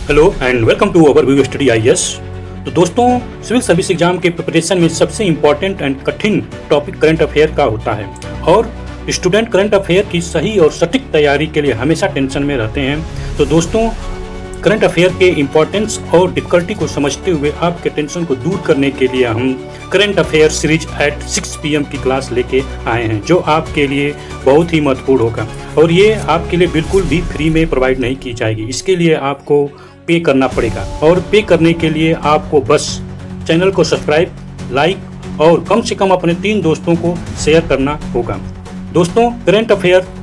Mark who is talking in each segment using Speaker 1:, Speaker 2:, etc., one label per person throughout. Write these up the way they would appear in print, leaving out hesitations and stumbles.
Speaker 1: Hello and welcome to our view study IAS. तो दोस्तों, civil service exam के preparation में सबसे इम्पोर्टेंट एंड कठिन टॉपिक करंट अफेयर का होता है और स्टूडेंट करंट अफेयर की सही और सटीक तैयारी के लिए हमेशा टेंशन में रहते हैं। तो दोस्तों, करंट अफेयर के इम्पोर्टेंस और डिफिकल्टी को समझते हुए आपके टेंशन को दूर करने के लिए हम current affair series at 6 PM की क्लास लेके आए हैं, जो आपके लिए बहुत ही महत्वपूर्ण होगा और ये आपके लिए बिल्कुल भी फ्री में प्रोवाइड नहीं की जाएगी। इसके लिए आपको पे करना पड़ेगा और पे करने के लिए आपको बस चैनल को सब्सक्राइब, लाइक और कम से कम अपने 3 दोस्तों को शेयर करना होगा। दोस्तों, current affair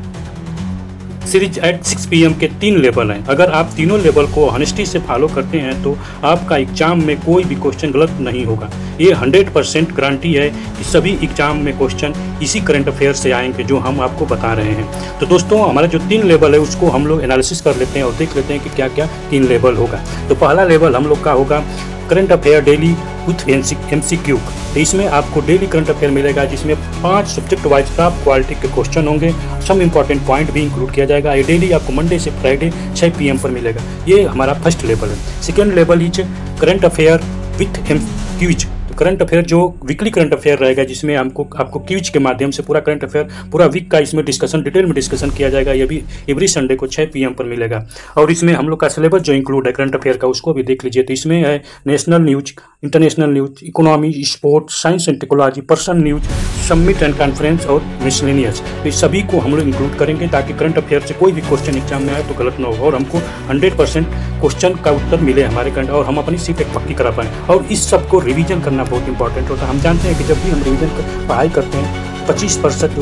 Speaker 1: series at 6 PM के 3 लेवल हैं। अगर आप तीनों लेवल को ऑनेस्टी से फॉलो करते हैं तो आपका एग्जाम में कोई भी क्वेश्चन गलत नहीं होगा। ये 100% गारंटी है कि सभी एग्जाम में क्वेश्चन इसी करंट अफेयर से आएंगे जो हम आपको बता रहे हैं। तो दोस्तों, हमारा जो 3 लेवल है उसको हम लोग एनालिसिस कर लेते हैं और देख लेते हैं कि क्या क्या 3 लेवल होगा। तो पहला लेवल हम लोग का होगा current affair daily with MCQ। तो इसमें आपको डेली करंट अफेयर मिलेगा जिसमें 5 सब्जेक्ट वाइज टॉप क्वालिटी के क्वेश्चन होंगे, सम इंपॉर्टेंट पॉइंट भी इंक्लूड किया जाएगा। ये डेली आपको मंडे से फ्राइडे 6 PM पर मिलेगा। ये हमारा फर्स्ट लेवल है। Second level is current affair with quiz. Current affair जो वीकली करंट अफेयर रहेगा जिसमें आपको क्विज के माध्यम से पूरा करंट अफेयर पूरा वीक का इसमें डिस्कशन डिटेल में डिस्कशन किया जाएगा। ये भी एवरी संडे को 6 PM पर मिलेगा और इसमें हम लोग का सिलेबस जो इंक्लूड है करंट अफेयर का उसको भी देख लीजिए। तो इसमें है national news, international news, economy, sports, science and technology, person news, summit and conference और मिसलेनियस। तो इस सभी को हम लोग इंक्लूड करेंगे ताकि करंट अफेयर से कोई भी क्वेश्चन एग्जाम में आए तो गलत ना हो और हमको 100% क्वेश्चन का उत्तर मिले हमारे करंट और हम अपनी सीट पक्की करा पाएँ। और इस सब को रिवीजन करना बहुत इंपॉर्टेंट होता है। हम जानते हैं कि जब भी हम रिवीजन पढ़ाई करते हैं 25%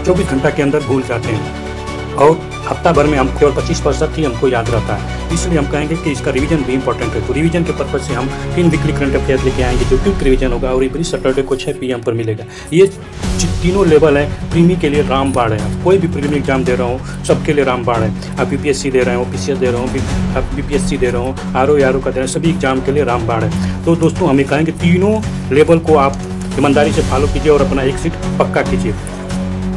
Speaker 1: 24 घंटा के अंदर भूल जाते हैं और हफ्ता भर में हम केवल 25% ही हमको याद रहता है। इसलिए हम कहेंगे कि इसका रिवीजन भी इंपॉर्टेंट है। तो रिवीजन के पर्पज से हम 3 वीकली करंट अफेयर लेके आएंगे जो क्विक रिवीजन होगा और एवरी सैटरडे को 6 PM पर मिलेगा। ये तीनों लेवल है प्रीमी के लिए रामबाण है। कोई भी प्रीलिम एग्जाम दे रहा हूँ सबके लिए रामबाण है। आप UPSC दे रहे हो, PCS दे रहे हो, आप BPSC दे रहे हो, RO का दे रहे हो, सभी एग्जाम के लिए रामबाण है। तो दोस्तों, हमें कहेंगे तीनों लेवल को आप ईमानदारी से फॉलो कीजिए और अपना एक सीट पक्का कीजिए,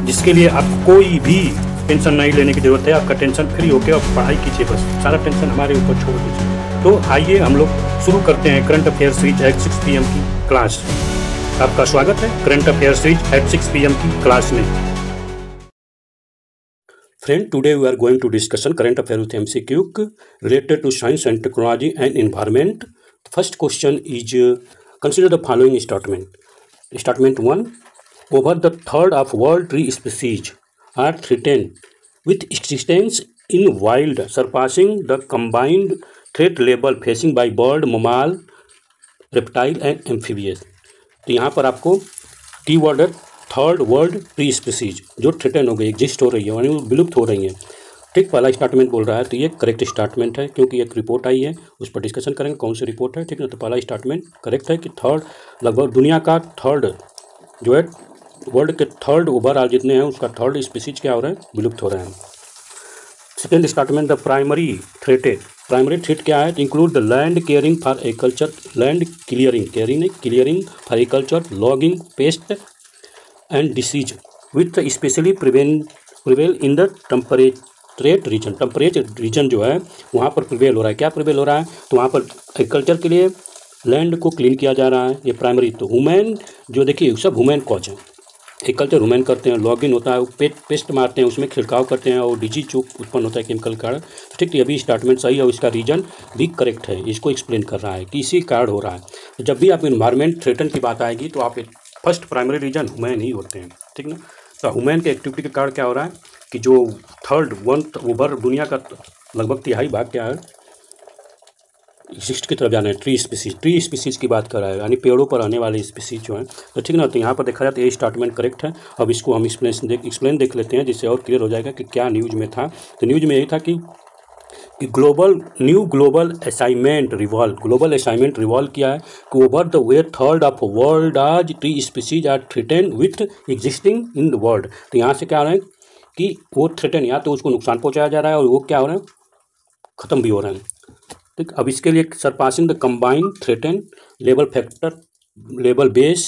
Speaker 1: जिसके लिए आपको कोई भी टेंशन नहीं लेने की जरूरत है। आपका टेंशन फ्री होकर आप पढ़ाई कीजिए, बस सारा टेंशन हमारे ऊपर छोड़ दीजिए। तो आइए हम लोग शुरू करते हैं current affair series at 6 PM की क्लास। आपका स्वागत है current affair series at 6 PM की क्लास में। Friend, today we are going to discussion current affair with MCQ related to science and technology and environment. The first question is consider the following statement. Statement 1: over the third of world tree species are threatened with existence in wild, surpassing the combined threat level facing by bird, mammal, reptile and amphibians. तो यहाँ पर आपको की word है third world tree species जो threaten हो गई, exist हो रही है यानी विलुप्त हो रही हैं। ठीक, पहला स्टेटमेंट बोल रहा है तो ये करेक्ट स्टेटमेंट है क्योंकि एक रिपोर्ट आई है उस पर डिस्कशन करेंगे कौन सी रिपोर्ट है। ठीक है, तो पहला स्टेटमेंट करेक्ट है कि थर्ड लगभग दुनिया का थर्ड जो है वर्ल्ड के थर्ड ओवरऑल जितने हैं उसका थर्ड स्पीसीज क्या हो रहे हैं, विलुप्त हो रहे हैं। Second statement the primary threat क्या है, include the land caring for agriculture, land clearing for agriculture, logging, paste and disease with specially prevail in the temperate region जो है वहाँ पर प्रिवेल हो रहा है। क्या प्रिवेल हो रहा है, तो वहाँ पर एग्रीकल्चर के लिए लैंड को क्लीन किया जा रहा है। ये प्राइमरी तो ह्यूमन जो देखिए सब ह्यूमन कॉज है। एग्रीकल्चर ह्यूमन करते हैं, लॉगिन होता है, पेस्ट मारते हैं, उसमें छिड़काव करते हैं और डिजीज जो उत्पन्न होता है केमिकल कारण। तो ठीक है, अभी स्टेटमेंट सही है और इसका रीजन भी करेक्ट है। इसको एक्सप्लेन कर रहा है कि इसी कारण हो रहा है। तो जब भी आप इन्वायरमेंट थ्रेटन की बात आएगी तो आप फर्स्ट प्राइमरी रीजन ह्यूमन ही होते हैं। ठीक ना, तो ह्यूमन के एक्टिविटी के कारण क्या हो रहा है कि जो थर्ड वन ओवर दुनिया का लगभग 3/4 भाग क्या है एग्जिस्ट की तरफ जाना है। ट्री स्पीसीज की बात कर रहा है यानी पेड़ों पर रहने वाले स्पीसीज जो हैं। तो ठीक ना, तो यहाँ पर देखा जाए तो ये स्टेटमेंट करेक्ट है। अब इसको हम एक्सप्लेन देख लेते हैं जिससे और क्लियर हो जाएगा कि क्या न्यूज में था। तो न्यूज में यही था कि ग्लोबल असाइनमेंट रिवॉल्व किया है कि over the way third of world आज tree species are threaten with existing in the world. तो यहाँ से क्या हो रहा है कि वो थ्रेटन या तो उसको नुकसान पहुँचाया जा रहा है और वो क्या हो रहा है ख़त्म भी हो रहे हैं। ठीक, अब इसके लिए surpassing the combined threaten level factor level base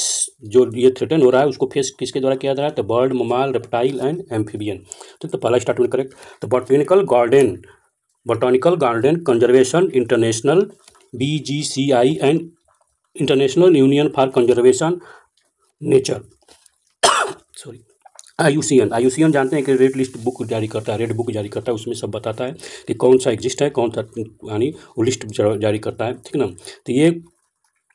Speaker 1: जो ये थ्रेटन हो रहा है उसको फेस किसके द्वारा किया जा रहा है, तो बर्ड, ममाल, रेप्टाइल एंड एम्फीबियन। तो पहला स्टेटमेंट करेक्ट। तो botanical garden botanical garden conservation international BGCI and international union for conservation nature sorry IUCN जानते हैं कि रेड लिस्ट बुक जारी करता है, रेड बुक जारी करता है, उसमें सब बताता है कि कौन सा एग्जिस्ट है, कौन सा यानी वो लिस्ट जारी करता है, ठीक ना। तो ये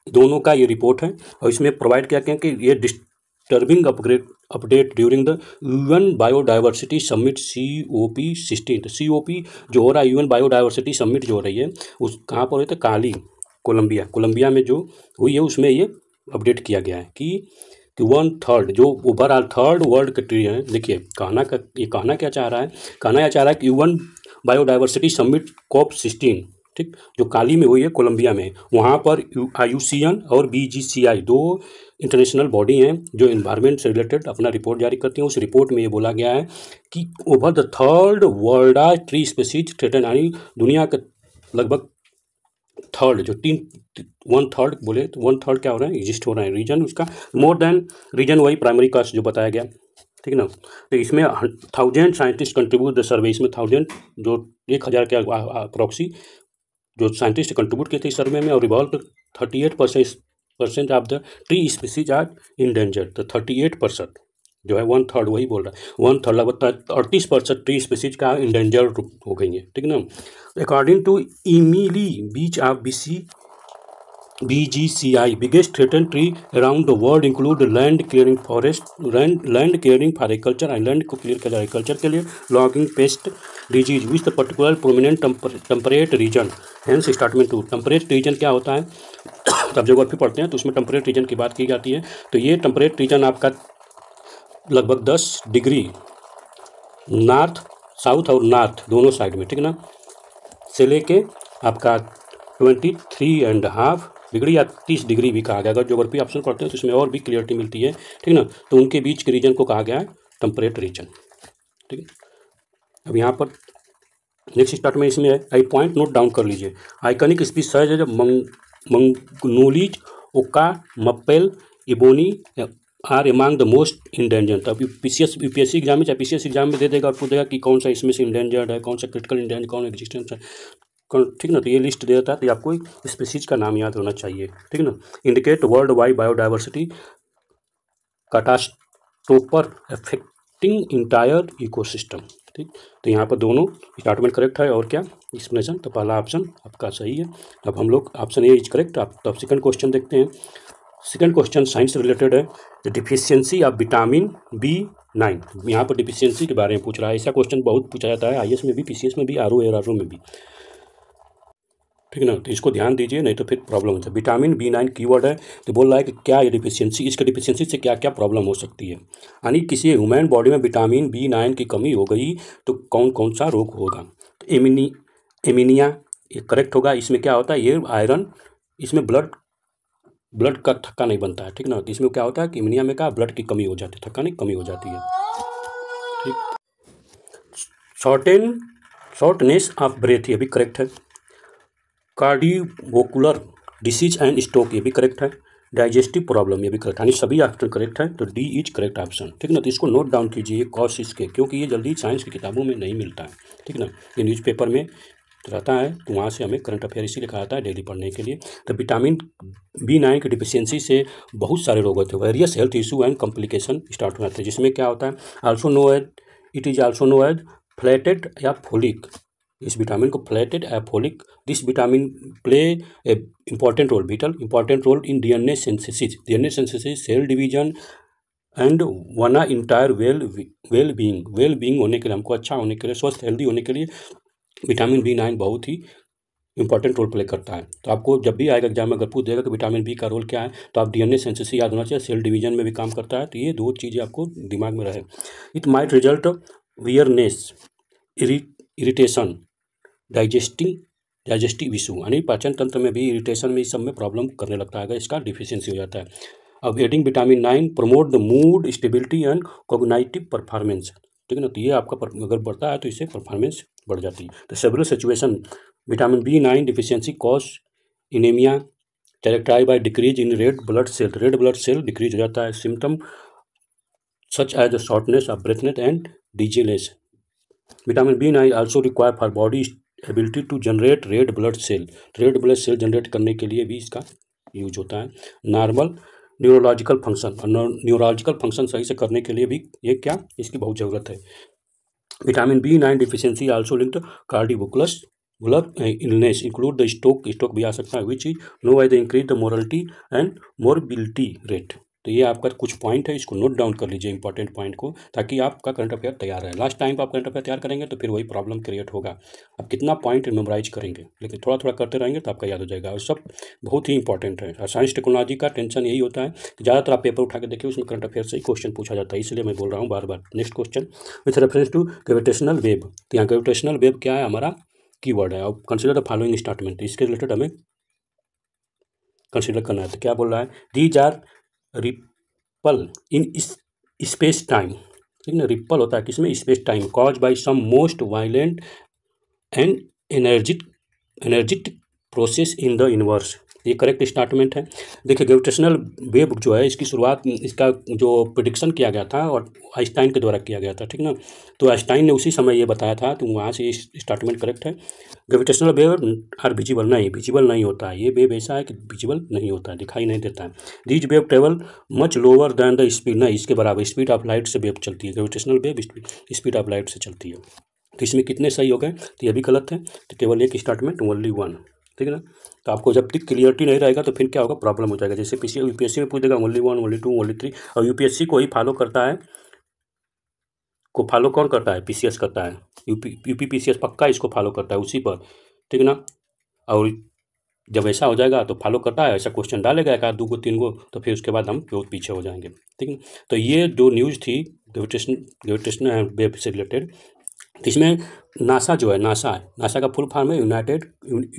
Speaker 1: दोनों का ये रिपोर्ट है और इसमें प्रोवाइड किया गया कि ये disturbing update during the UN biodiversity summit COP16। तो COP जो हो रहा है, UN बायोडाइवर्सिटी समिट जो हो रही है, उस कहाँ पर हो रही है, कोलंबिया में जो हुई है, उसमें ये अपडेट किया गया है कि 1/3 जो ओवरऑल थर्ड वर्ल्ड का ट्री है। देखिए कहना क्या चाह रहा है, कहना यह चाह रहा है कि UN बायोडाइवर्सिटी समिट COP16, ठीक, जो काली में हुई है कोलंबिया में, वहाँ पर IUCN और BGCI दो इंटरनेशनल बॉडी हैं जो इन्वायरमेंट से रिलेटेड अपना रिपोर्ट जारी करती हैं। उस रिपोर्ट में ये बोला गया है कि over the third world are tree species threaten, यानी दुनिया के लगभग थर्ड जो 1/3 बोले तो 1/3 क्या हो रहा है, एग्जिस्ट हो रहा है रीजन उसका, मोर देन रीजन वही प्राइमरी कास्ट जो बताया गया, ठीक ना। तो इसमें 1000 साइंटिस्ट कंट्रीब्यूट द सर्वे, इसमें 1000 जो 1000 के अप्रॉक्सी जो साइंटिस्ट कंट्रीब्यूट किए थे इस सर्वे में, और revolve 38% of the tree species are endanger. तो 38% जो है 1/3 वही बोल रहा है, 1/3 लगभग 38% ट्री स्पीसीज का इंडेंजर हो गई है, ठीक ना। According to Emily Beech of BGCI, biggest threatened tree around the world include land clearing forest, land clearing for agriculture and land को clear कर agriculture के लिए, logging pest disease with the particular prominent temperate region, hence statement 2। temperate region क्या होता है, तब geography पढ़ते हैं तो उसमें temperate region की बात की जाती है। तो ये temperate region आपका लगभग 10 डिग्री नॉर्थ साउथ और नॉर्थ दोनों साइड में, ठीक ना, से लेके आपका 23.5 डिग्री या 30 डिग्री भी कहा गया। अगर ज्योग्राफी ऑप्शन पढ़ते हैं तो इसमें और भी क्लियरिटी मिलती है, ठीक ना। तो उनके बीच के रीजन को कहा गया है टेम्परेट रीजन, ठीक है। अब यहाँ पर नेक्स्ट स्टार्ट में इसमें आई पॉइंट नोट डाउन कर लीजिए। आइकनिक स्पीसीज है जब magnolias, oaks, maples, ebony are among the most endanger. तो अब UPSC एग्जाम में, चाहे PCS एग्जाम में दे देगा और पूछेगा कि कौन सा इसमें से इंडेंजर्ड है, कौन सा क्रिटिकल इंडेंजर, कौन एग्जिस्टेंस है, ठीक ना। तो ये लिस्ट दे देता है, तो आपको स्पीसीज का नाम याद होना चाहिए, ठीक ना। Indicate world wide biodiversity catastrophe affecting entire ecosystem, ठीक। तो यहाँ पर दोनों स्टेटमेंट करेक्ट है और क्या एक्सप्लेनेशन, तो पहला ऑप्शन आपका सही है। अब हम लोग ऑप्शन ए इज करेक्ट। आप तो सेकंड क्वेश्चन देखते हैं। सेकंड क्वेश्चन साइंस रिलेटेड है, the deficiency of vitamin B9। यहाँ पर डिफिशियंसी के बारे में पूछ रहा है। ऐसा क्वेश्चन बहुत पूछा जाता है IAS में भी, PCS में भी, RO में भी, ठीक ना। तो इसको ध्यान दीजिए, नहीं तो फिर प्रॉब्लम होता है। विटामिन B9 कीवर्ड है, तो बोल रहा है कि क्या ये डिफिशियंसी, इसके डिफिशियंसी से क्या क्या प्रॉब्लम हो सकती है, यानी किसी ह्यूमन बॉडी में विटामिन B9 की कमी हो गई तो कौन कौन सा रोग होगा। तो एमीनिया ये करेक्ट होगा। इसमें क्या होता है, ये आयरन, इसमें ब्लड का थक्का नहीं बनता है, ठीक ना। तो इसमें क्या होता है कि एमीनिया में क्या ब्लड की कमी हो जाती है, थक्का नहीं कमी हो जाती है, ठीक। शॉर्टनेस ऑफ ब्रेथ ये भी करेक्ट है। कार्डियोवैस्कुलर डिसीज एंड स्ट्रोक ये भी करेक्ट है। डाइजेस्टिव प्रॉब्लम ये भी करेक्ट है, यानी सभी ऑप्शन करेक्ट है। तो D इज करेक्ट ऑप्शन, ठीक ना। तो इसको नोट डाउन कीजिए कॉज इसके, क्योंकि ये जल्दी साइंस की किताबों में नहीं मिलता है, ठीक ना। ये न्यूज़पेपर में रहता है, तो वहाँ से हमें करंट अफेयर इसीलिए कहा जाता है डेली पढ़ने के लिए। तो विटामिन B9 की डिफिशियंसी से बहुत सारे रोग होते हैं, various health issue and complication start हो जाते हैं, जिसमें क्या होता है, it is also known as folate या फोलिक। इस विटामिन को फ्लैटेड या folic, this vitamin play a important role in DNA synthesis, cell division and one entire well being होने के लिए, हमको अच्छा होने के लिए, स्वस्थ हेल्दी होने के लिए विटामिन B9 बहुत ही इंपॉर्टेंट रोल प्ले करता है। तो आपको जब भी आएगा एग्जाम में अगर पूछ देगा कि विटामिन B का रोल क्या है, तो आप DNA सिंथेसिस याद होना चाहिए, सेल डिवीजन में भी काम करता है। तो ये दो चीज़ें आपको दिमाग में रहे। It might result weariness, irritation, digestive issue, यानी पाचन तंत्र में भी इरिटेशन में, इस सब में प्रॉब्लम करने लगता है अगर इसका डिफिशियंसी हो जाता है। अब adding vitamin 9 promote the mood stability and cognitive performance, ठीक है ना। तो ये आपका अगर बढ़ता है तो इससे परफॉर्मेंस बढ़ जाती है। तो several situation vitamin B9 deficiency cause anaemia characterise by decrease in red blood cell decrease हो जाता है। Symptom such as shortness of breathness and dizziness. Vitamin B9 also require for body ability to generate red blood cell generate करने के लिए भी इसका use होता है। नॉर्मल न्यूरोलॉजिकल फंक्शन, और न्यूरोलॉजिकल फंक्शन सही से करने के लिए भी ये क्या इसकी बहुत ज़रूरत है। Vitamin B9 deficiency also linked cardiovascular illness include the stroke भी आ सकता है, which is know by the increase the mortality and morbidity rate. तो ये आपका कुछ पॉइंट है, इसको नोट डाउन कर लीजिए इंपॉर्टेंट पॉइंट को, ताकि आपका करंट अफेयर तैयार रहे। लास्ट टाइम आप करंट अफेयर तैयार करेंगे तो फिर वही प्रॉब्लम क्रिएट होगा। आप कितना पॉइंट मेमोराइज करेंगे, लेकिन थोड़ा थोड़ा करते रहेंगे तो आपका याद हो जाएगा, और सब बहुत ही इंपॉर्टेंट है। और साइंस टेक्नोलॉजी का टेंशन यही होता है कि ज़्यादातर आप पेपर उठा के देखिए, उसमें करंट अफेयर से ही क्वेश्चन पूछा जाता है, इसलिए मैं बोल रहा हूँ बार बार। Next question with reference to gravitational wave. तो यहाँ ग्रेविटेशनल वेव क्या है, हमारा कीवर्ड है। और कंसिडर द फॉलोइंग स्टेटमेंट, इसके रिलेटेड हमें कंसिडर करना है। तो क्या बोल रहा है, these are ripple in space time, ठीक ना। रिपल होता है किसमें, space time, cause by some most violent and energetic process in the universe. ये करेक्ट स्टेटमेंट है। देखिए ग्रेविटेशनल वेव जो है, इसकी शुरुआत, इसका जो प्रेडिक्शन किया गया था और आइंस्टाइन के द्वारा किया गया था, ठीक ना। तो आइंस्टाइन ने उसी समय ये बताया था, तो वहाँ से ये स्टेटमेंट करेक्ट है। ग्रेविटेशनल वेव आर विजिबल नहीं होता है। ये वेव ऐसा है कि विजिबल नहीं होता है, दिखाई नहीं देता है। These wave travel much lower than the speed, नहीं इसके बराबर स्पीड ऑफ लाइट से वेव चलती है। Gravitational wave speed of light से चलती है। तो इसमें कितने सही हो गए, तो ये भी गलत है। तो केवल एक स्टेटमेंट, ओनली वन, ठीक है ना। तो आपको जब तक क्लियरिटी नहीं रहेगा तो फिर क्या होगा, प्रॉब्लम हो जाएगा। जैसे यूपीएससी में पूछ देगा ओनली 1, ओनली 2, ओनली 3, और यूपीएससी को ही फॉलो करता है, को फॉलो कौन करता है, पीसीएस करता है। यूपी पीसीएस पक्का इसको फॉलो करता है उसी पर, ठीक है ना। और जब ऐसा हो जाएगा तो फॉलो करता है, ऐसा क्वेश्चन डालेगा 1 2 3 गो, तो फिर उसके बाद हम बहुत पीछे हो जाएंगे, ठीक है। तो ये जो न्यूज़ थी ग्रेविटेशन वेव से रिलेटेड, इसमें नासा जो है, नासा का फुल फॉर्म है यूनाइटेड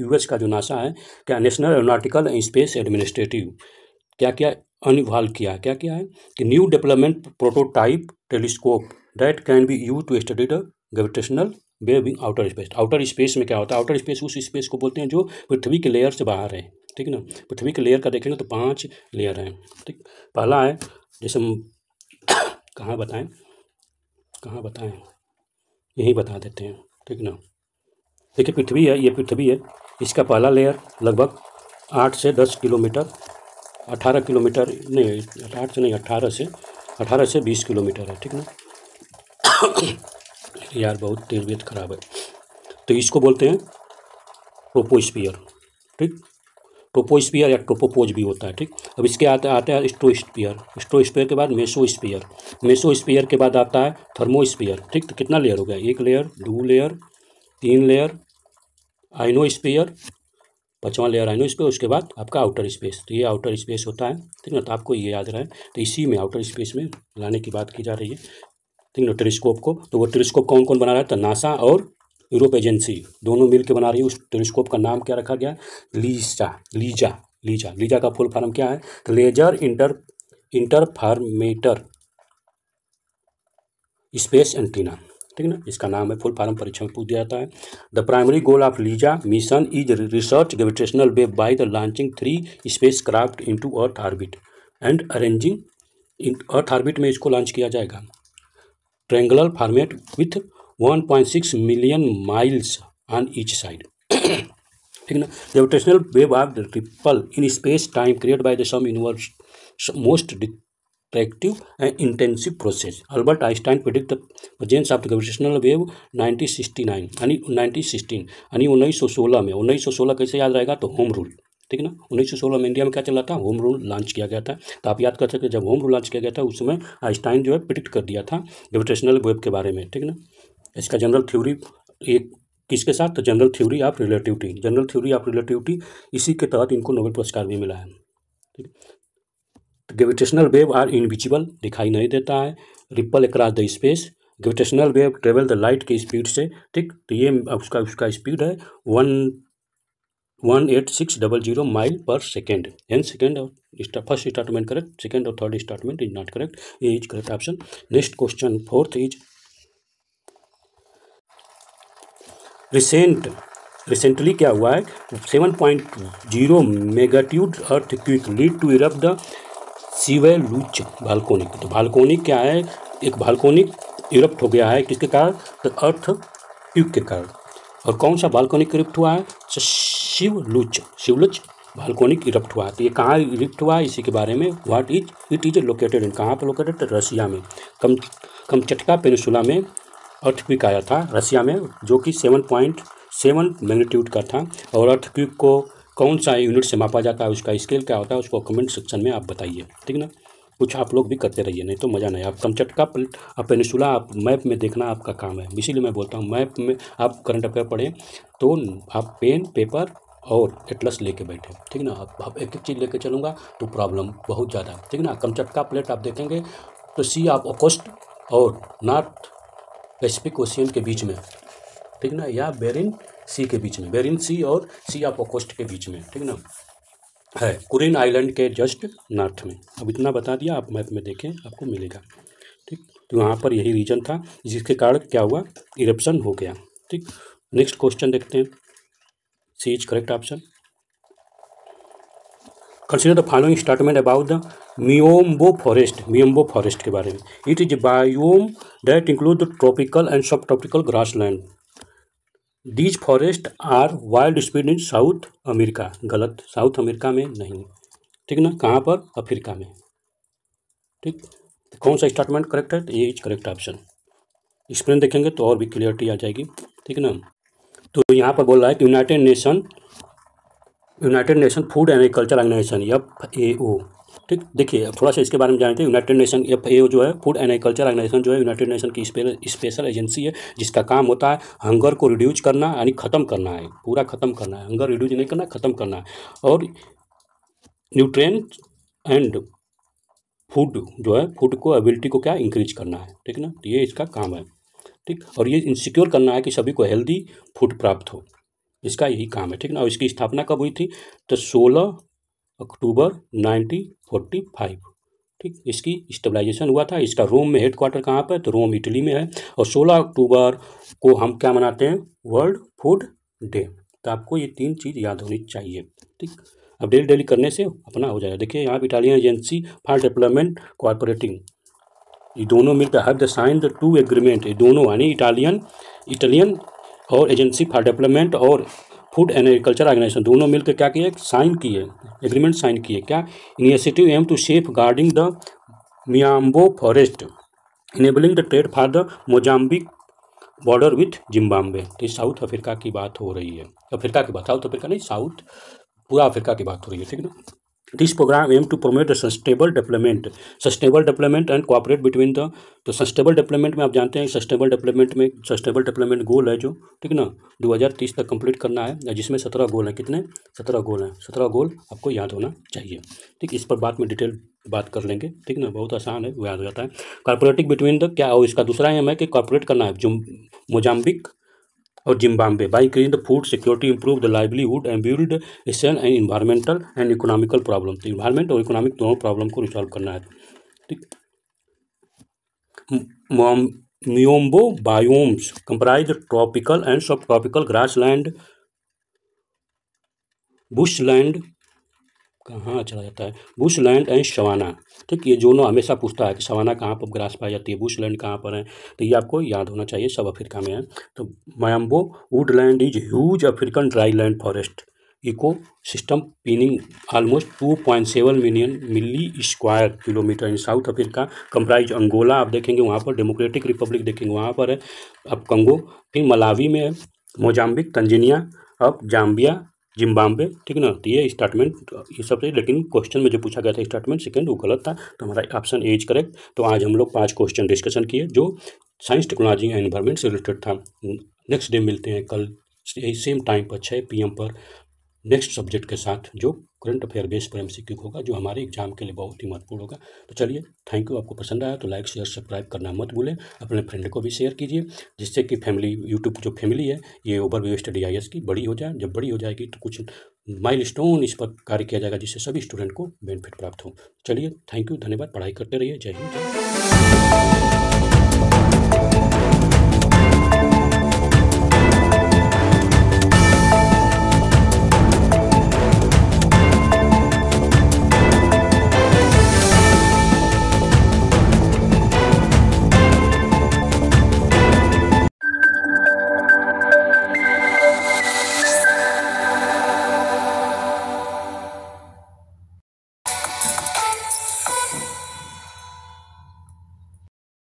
Speaker 1: यूएस का जो नासा है, क्या national aeronautical and space administrative, क्या क्या अनवॉल्व किया, क्या क्या है कि new development prototype telescope that can be use to study the gravitational wave in outer space. Outer space में क्या होता है, आउटर स्पेस उस स्पेस को बोलते हैं जो पृथ्वी के लेयर से बाहर है, ठीक है ना। पृथ्वी के लेयर का देखेंगे तो 5 लेयर हैं, ठीक। पहला है, जैसे हम कहाँ बताएं, यही बता देते हैं, ठीक ना। देखिए पृथ्वी है, ये पृथ्वी है, इसका पहला लेयर लगभग 8 से 10 किलोमीटर, 18 किलोमीटर नहीं, 8 से नहीं, 18 से 20 किलोमीटर है, ठीक ना। यार बहुत तबीयत खराब है। तो इसको बोलते हैं ट्रोपोस्फियर, ठीक। ट्रोपोस्फियर या ट्रोपोपोज भी होता है, ठीक। अब इसके आता है स्ट्रोस्फियर के बाद मेसोस्फियर के बाद आता है थर्मोस्फियर, ठीक। तो कितना लेयर हो गया, 1 लेयर, 2 लेयर, 3 लेयर, आइनोस्फियर, 5वां लेयर आइनोस्फियर, उसके बाद आपका आउटर स्पेस। तो ये आउटर स्पेस होता है, ठीक ना। तो आपको ये याद रहे, तो इसी में आउटर स्पेस में लाने की बात की जा रही है, ठीक ना, टेलीस्कोप को। तो वो टेलीस्कोप कौन कौन बना रहा है, तो नासा और यूरोप एजेंसी दोनों मिल के बना रही है। उस टेलीस्कोप का नाम क्या रखा गया, लीजा का फुल फॉर्म क्या है, तो लेजर इंटरफार्मेटर स्पेस एंटीना, ठीक ना, इसका नाम है। फुल फॉर्म परीक्षा में पूछ दिया जाता है। The primary goal of LISA mission is research gravitational wave by the launching 3 spacecraft into earth orbit and arranging in earth orbit में इसको लॉन्च किया जाएगा। Triangular format with 1.6 million miles on each side, ठीक ना। Gravitational wave are ripple in space time create by the some universe most destructive and intensive process. Albert Einstein predict the presence of the gravitational wave 1916 यानी 1916 में। 1916 कैसे याद रहेगा, तो home rule, ठीक है ना। 1916 में इंडिया में क्या चला था, होम रूल लॉन्च किया गया था। तो आप याद कर सकते हैं, जब होम रूल लॉन्च किया गया था उस समय आइंस्टाइन जो है प्रेडिक्ट कर दिया था ग्रेविटेशनल वेव के बारे में, ठीक ना। इसका जनरल थ्योरी एक किसके साथ, तो जनरल थ्योरी ऑफ रिलेटिविटी, इसी के तहत इनको नोबेल पुरस्कार भी मिला है, ठीक। ग्रेविटेशनल वेव आर इनविजिबल, दिखाई नहीं देता है। Ripple across the space, gravitational wave travel the light के स्पीड से, ठीक। तो ये उसका स्पीड है 18600 mile per second, an second. और फर्स्ट स्टेटमेंट करेक्ट, सेकेंड और third statement is not correct, ये is correct option. Next question 4th is recently क्या हुआ है, 7.0 magnitude earthquake lead to erupt the Sheveluch volcanic. तो volcanic क्या है, एक वोल्केनिक इरप्ट हो गया है, किसके कारण, तो अर्थक्वेक के कारण। और कौन सा बालकोनिक इरप्ट हुआ है? शिवलुच बालकोनिक इरप्ट हुआ है। तो ये कहाँ इरप्ट हुआ है, इसी के बारे में। What is it is located in, कहाँ पर लोकेटेड? रसिया में, कमचटका पेनिसुला में अर्थक्वेक आया था रसिया में, जो कि 7.7 मैग्नीट्यूड का था। और अर्थक्वेक को कौन सा यूनिट से मापा जाता है, उसका स्केल क्या होता है, उसको कमेंट सेक्शन में आप बताइए, ठीक ना। कुछ आप लोग भी करते रहिए, नहीं तो मज़ा नहीं। आप कमचटका पेनिसुला आप मैप में देखना आपका काम है, इसीलिए मैं बोलता हूँ मैप में आप करंट अफेयर पढ़ें तो आप पेन पेपर और एटलस लेके बैठे, ठीक ना। आप एक एक चीज़ लेके चलूँगा तो प्रॉब्लम बहुत ज़्यादा, ठीक ना। कमचटका प्लेट आप देखेंगे तो सी ऑफ ओकोस्ट और नॉर्थ पैसिफिक ओशियन के बीच में, ठीक ना, या बेरिन सी के बीच में, बेरिन सी और सी ऑफ ओकोस्ट के बीच में, ठीक ना है, कुरिन आइलैंड के जस्ट नॉर्थ में। अब इतना बता दिया, आप मैप में देखें आपको मिलेगा, ठीक। तो यहाँ पर यही रीजन था जिसके कारण क्या हुआ, इरप्शन हो गया, ठीक। नेक्स्ट क्वेश्चन देखते हैं, C is correct option. Consider the following statement about the miombo forest के बारे में। It is biome that include the tropical and सब tropical grassland. These forest are wild spread in South America. गलत, South America में नहीं, ठीक ना। कहाँ पर? अफ्रीका में, ठीक। तो कौन सा स्टेटमेंट करेक्ट है? तो ये इज करेक्ट ऑप्शन। एक्सप्लेन देखेंगे तो और भी क्लियरिटी आ जाएगी, ठीक ना। तो यहाँ पर बोल रहा है कि united nation food and agriculture organisation FAO, ठीक। देखिए थोड़ा सा इसके बारे में जानते हैं। यूनाइटेड नेशन FAO जो है फूड एंड एग्रीकल्चर ऑर्गेनाइजेशन जो है यूनाइटेड नेशन की स्पेशल एजेंसी है, जिसका काम होता है हंगर को रिड्यूस करना, यानी ख़त्म करना है, पूरा ख़त्म करना है। हंगर रिड्यूस नहीं करना, ख़त्म करना है। और न्यूट्रिएंट एंड फूड जो है, फूड को एबिलिटी को क्या इंक्रीज करना है, ठीक ना। तो ये इसका काम है, ठीक। और ये इंसिक्योर करना है कि सभी को हेल्दी फूड प्राप्त हो, इसका यही काम है, ठीक ना। और इसकी स्थापना कब हुई थी? तो 16 अक्टूबर 1945, ठीक। इसकी स्टेबलाइजेशन हुआ था। इसका रोम में हेडक्वार्टर कहाँ पर? तो रोम इटली में है। और 16 अक्टूबर को हम क्या मनाते हैं? World food day. तो आपको ये 3 चीज़ याद होनी चाहिए, ठीक। अब डेली डेली करने से अपना हो जाएगा। देखिए यहाँ पर Italian agency for development cooperating, ये दोनों मिलकर have the sign the 2 agreement. ये दोनों यानी इटालियन और एजेंसी फॉर डेवलपमेंट और फूड एंड एग्रीकल्चर ऑर्गेनाइजेशन दोनों मिलकर क्या किए? साइन किए, एग्रीमेंट साइन किए। क्या? Initiative aim to safeguarding the miombo forest, enabling the trade for the Mozambique border with Zimbabwe. तो साउथ अफ्रीका की बात हो रही है, अफ्रीका की बात, साउथ अफ्रीका नहीं, साउथ पूरा अफ्रीका की बात हो रही है, ठीक ना। This programme aim to promote the sustainable development and cooperate between the. तो सस्टेनेबल डेवलपमेंट में आप जानते हैं सस्टेनेबल डेवलपमेंट गोल है जो, ठीक ना, 2030 तक कंप्लीट करना है, जिसमें 17 गोल हैं। कितने? 17 गोल हैं। 17 गोल आपको याद होना चाहिए, ठीक। इस पर बाद में डिटेल बात कर लेंगे, ठीक ना, बहुत आसान है, वो याद हो जाता है। कॉर्पोरेटिव बिटवीन द क्या, और इसका दूसरा एम है कि कॉर्पोरेट करना है मोजाम्बिक और Zimbabwe by increasing the food security, improve the livelihood and build एशन and environmental and economical problem. तो इन्वायरमेंट और इकोनॉमिक दोनों प्रॉब्लम को रिसॉल्व करना है, ठीक। Miombo biomes comprise tropical and सब ट्रॉपिकल ग्रासलैंड, बुशलैंड, कहाँ चला जाता है, बुशलैंड एंड सवाना, ठीक। ये दोनों हमेशा पूछता है कि सवाना कहाँ पर ग्रास पाई जाती है, बुशलैंड कहाँ पर है, तो ये आपको याद होना चाहिए, सब अफ्रीका में है। तो miombo woodland is huge African dry land forest ecosystem pinning almost 2.7 million milli square kilometre in South Africa comprise Angola, आप देखेंगे वहाँ पर, डेमोक्रेटिक रिपब्लिक देखेंगे वहाँ पर है, अब कंगो, फिर मलावी में है, मोजाम्बिक, तंजानिया, अब जाम्बिया, जिम्बाब्वे, ठीक ना। तो ये स्टेटमेंट ये सब है, लेकिन क्वेश्चन में जो पूछा गया था स्टेटमेंट सेकंड वो गलत था, तो हमारा ऑप्शन ए इज करेक्ट। तो आज हम लोग 5 क्वेश्चन डिस्कशन किए जो साइंस, टेक्नोलॉजी एंड एनवायरमेंट से रिलेटेड था। नेक्स्ट डे मिलते हैं कल सेम टाइम पर 6 PM पर नेक्स्ट सब्जेक्ट के साथ, जो करंट अफेयर बेस पर MCQ होगा, जो हमारे एग्जाम के लिए बहुत ही महत्वपूर्ण होगा। तो चलिए, थैंक यू। आपको पसंद आया तो लाइक शेयर सब्सक्राइब करना मत भूलें, अपने फ्रेंड को भी शेयर कीजिए, जिससे कि फैमिली यूट्यूब जो फैमिली है ये ओवरव्यू स्टडी IAS की बड़ी हो जाए। जब बड़ी हो जाएगी तो कुछ माइलस्टोन इस पर कार्य किया जाएगा, जिससे सभी स्टूडेंट को बेनिफिट प्राप्त हो। चलिए, थैंक यू, धन्यवाद। पढ़ाई करते रहिए। जय हिंद, जय